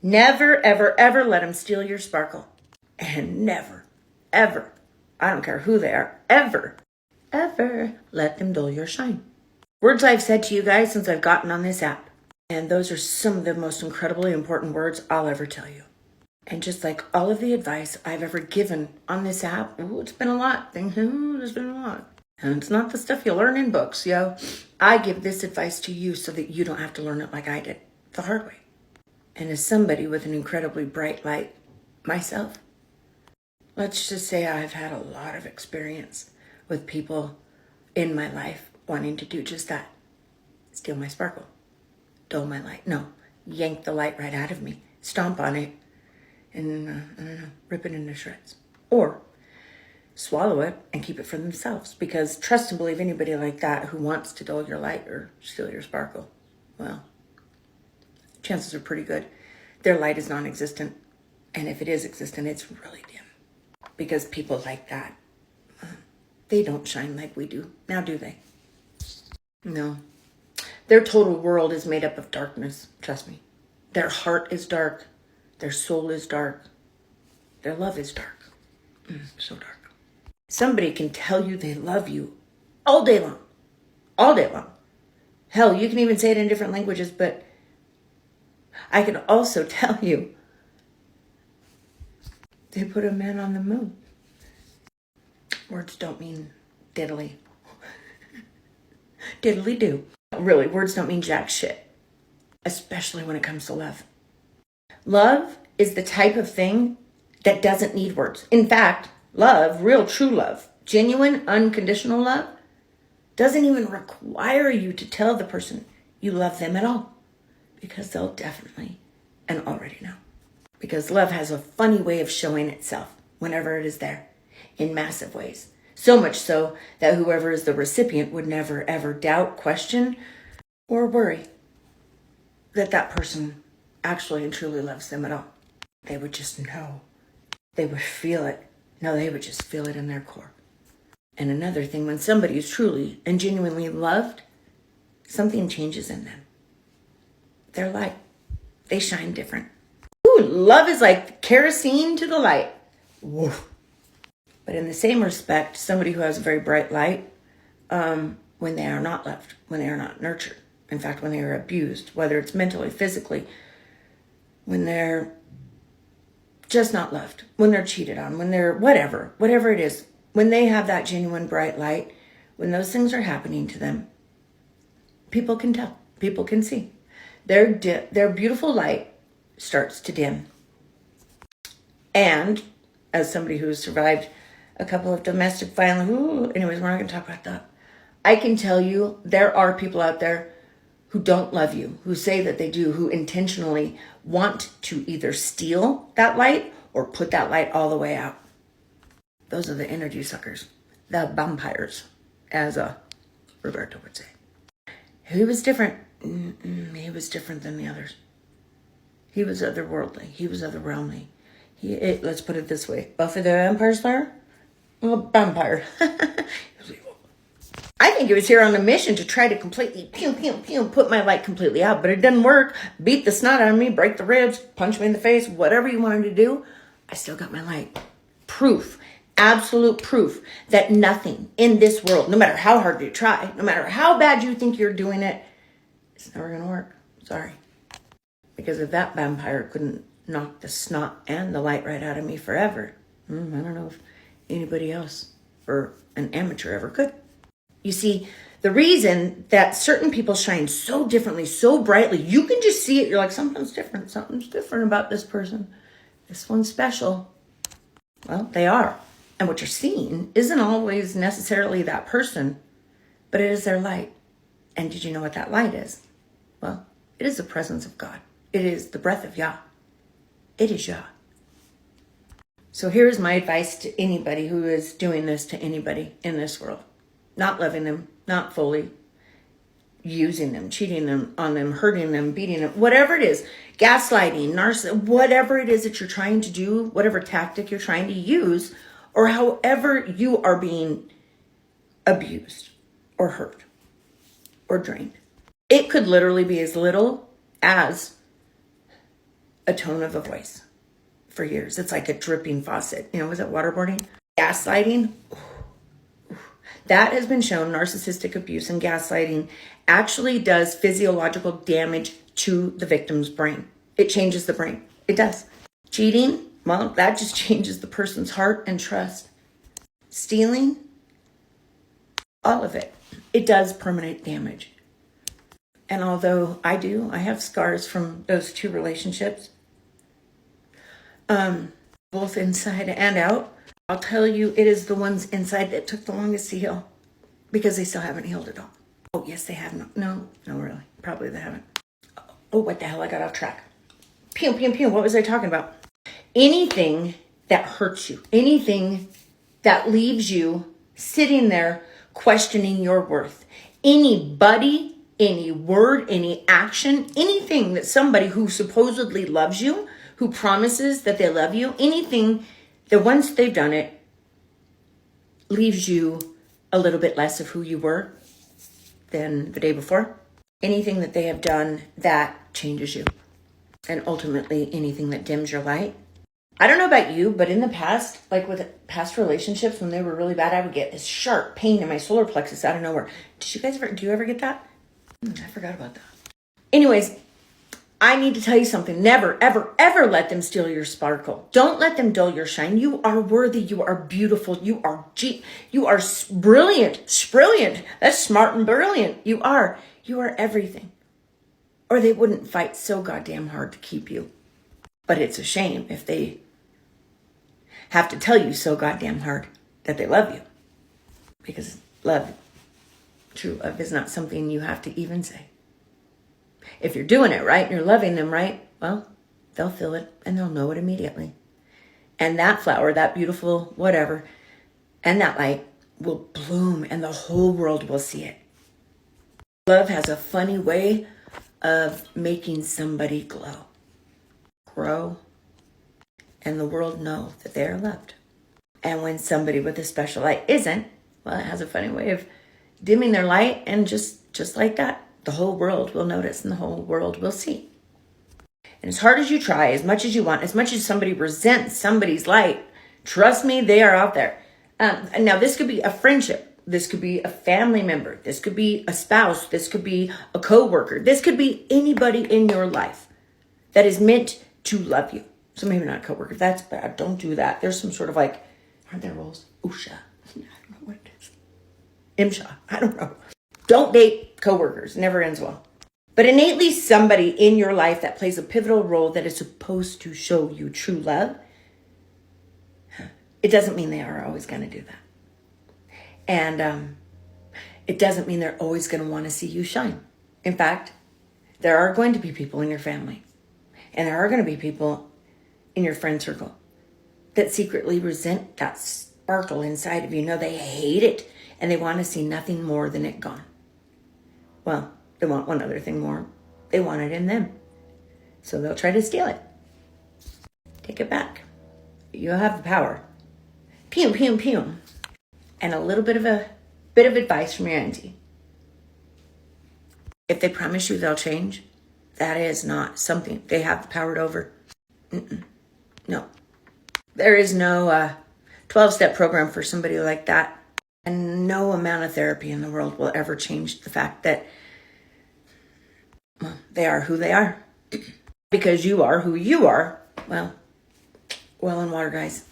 Never, ever, ever let them steal your sparkle. And never, ever, I don't care who they are, ever, ever let them dull your shine. Words I've said to you guys since I've gotten on this app. And those are some of the most incredibly important words I'll ever tell you. And just like all of the advice I've ever given on this app, it's been a lot. There's been a lot. And it's not the stuff you learn in books, yo. I give this advice to you so that you don't have to learn it like I did, the hard way. And as somebody with an incredibly bright light myself, let's just say I've had a lot of experience with people in my life wanting to do just that. Steal my sparkle. Dull my light. No, yank the light right out of me. Stomp on it. And, I don't know, rip it into shreds. Or swallow it and keep it for themselves. Because trust and believe anybody like that who wants to dull your light or steal your sparkle, well, chances are pretty good their light is non-existent. And if it is existent, it's really dim. Because people like that, they don't shine like we do. Now do they? No. Their total world is made up of darkness. Trust me. Their heart is dark. Their soul is dark. Their love is dark. So dark. Somebody can tell you they love you all day long. All day long. Hell, you can even say it in different languages, but I can also tell you they put a man on the moon. Words don't mean diddly. Diddly do. Really, words don't mean jack shit. Especially when it comes to love. Love is the type of thing that doesn't need words. In fact, love, real true love, genuine unconditional love, doesn't even require you to tell the person you love them at all. Because they'll definitely and already know. Because love has a funny way of showing itself whenever it is there in massive ways. So much so that whoever is the recipient would never ever doubt, question, or worry that that person actually and truly loves them at all. They would just know. They would feel it. No, they would just feel it in their core. And another thing, when somebody is truly and genuinely loved, something changes in them. They're light. They shine different. Ooh, love is like kerosene to the light. Woof. But in the same respect, somebody who has a very bright light, when they are not loved, when they are not nurtured, in fact, when they are abused, whether it's mentally, physically, when they're just not loved, when they're cheated on, when they're whatever it is, when they have that genuine bright light, when those things are happening to them, people can tell, people can see. Their beautiful light starts to dim. And as somebody who has survived a couple of domestic violence, anyways, we're not going to talk about that. I can tell you there are people out there who don't love you, who say that they do, who intentionally want to either steal that light or put that light all the way out. Those are the energy suckers, the vampires, as Roberto would say. He was different. He was different than the others. He was otherworldly. He was otherrealmly. Let's put it this way. Buffy the Vampire Slayer? Well, vampire. He was evil. I think he was here on a mission to try to completely put my light completely out, but it didn't work. Beat the snot out of me, break the ribs, punch me in the face, whatever you wanted to do. I still got my light. Proof. Absolute proof that nothing in this world, no matter how hard you try, no matter how bad you think you're doing it, it's never going to work. Sorry. Because if that vampire couldn't knock the snot and the light right out of me forever, I don't know if anybody else or an amateur ever could. You see, the reason that certain people shine so differently, so brightly, you can just see it. You're like, something's different about this person. This one's special. Well, they are. And what you're seeing isn't always necessarily that person, but it is their light. And did you know what that light is? Well, it is the presence of God. It is the breath of Yah. It is Yah. So here's my advice to anybody who is doing this to anybody in this world. Not loving them, not fully, using them, cheating them on them, hurting them, beating them, whatever it is, gaslighting, narcissism, whatever it is that you're trying to do, whatever tactic you're trying to use, or however you are being abused or hurt or drained. It could literally be as little as a tone of a voice for years. It's like a dripping faucet. Was it waterboarding? Gaslighting. That has been shown. Narcissistic abuse and gaslighting actually does physiological damage to the victim's brain. It changes the brain. It does. Cheating, well, that just changes the person's heart and trust. Stealing, all of it. It does permanent damage. And although I have scars from those two relationships, both inside and out, I'll tell you, it is the ones inside that took the longest to heal because they still haven't healed at all. Oh, yes, they have. No, really. Probably they haven't. Oh, what the hell? I got off track. Pew, pew, pew. What was I talking about? Anything that hurts you, anything that leaves you sitting there questioning your worth, anybody, any word, any action, anything that somebody who supposedly loves you, who promises that they love you, anything that once they've done it leaves you a little bit less of who you were than the day before. Anything that they have done that changes you. And ultimately anything that dims your light. I don't know about you, but in the past, like with past relationships, when they were really bad, I would get this sharp pain in my solar plexus out of nowhere. Do you ever get that? I forgot about that. Anyways, I need to tell you something. Never, ever, ever let them steal your sparkle. Don't let them dull your shine. You are worthy. You are beautiful. You are brilliant. Brilliant. That's smart and brilliant. You are everything. Or they wouldn't fight so goddamn hard to keep you. But it's a shame if they have to tell you so goddamn hard that they love you. Because true love is not something you have to even say. If you're doing it right and you're loving them right, well, they'll feel it and they'll know it immediately. And that flower, that beautiful whatever, and that light will bloom and the whole world will see it. Love has a funny way of making somebody glow, grow, and the world know that they are loved. And when somebody with a special light isn't, well, it has a funny way of dimming their light, and just like that, the whole world will notice and the whole world will see. And as hard as you try, as much as you want, as much as somebody resents somebody's light, trust me, they are out there. Now, this could be a friendship. This could be a family member. This could be a spouse. This could be a coworker. This could be anybody in your life that is meant to love you. So maybe not a coworker. That's bad. Don't do that. There's some sort of aren't there rules? Usha. I don't know what it is. Imsha. I don't know. Don't date coworkers. Never ends well. But innately somebody in your life that plays a pivotal role that is supposed to show you true love, it doesn't mean they are always going to do that. And it doesn't mean they're always going to want to see you shine. In fact, there are going to be people in your family, and there are going to be people in your friend circle that secretly resent that sparkle inside of you. They hate it, and they want to see nothing more than it gone. Well, they want one other thing more. They want it in them. So they'll try to steal it. Take it back. You have the power. Pew, pew, pew. And a little bit of advice from your auntie. If they promise you they'll change, that is not something they have the power over. No. There is no 12-step program for somebody like that. And no amount of therapy in the world will ever change the fact that they are who they are. Because you are who you are. Well, oil and water, guys.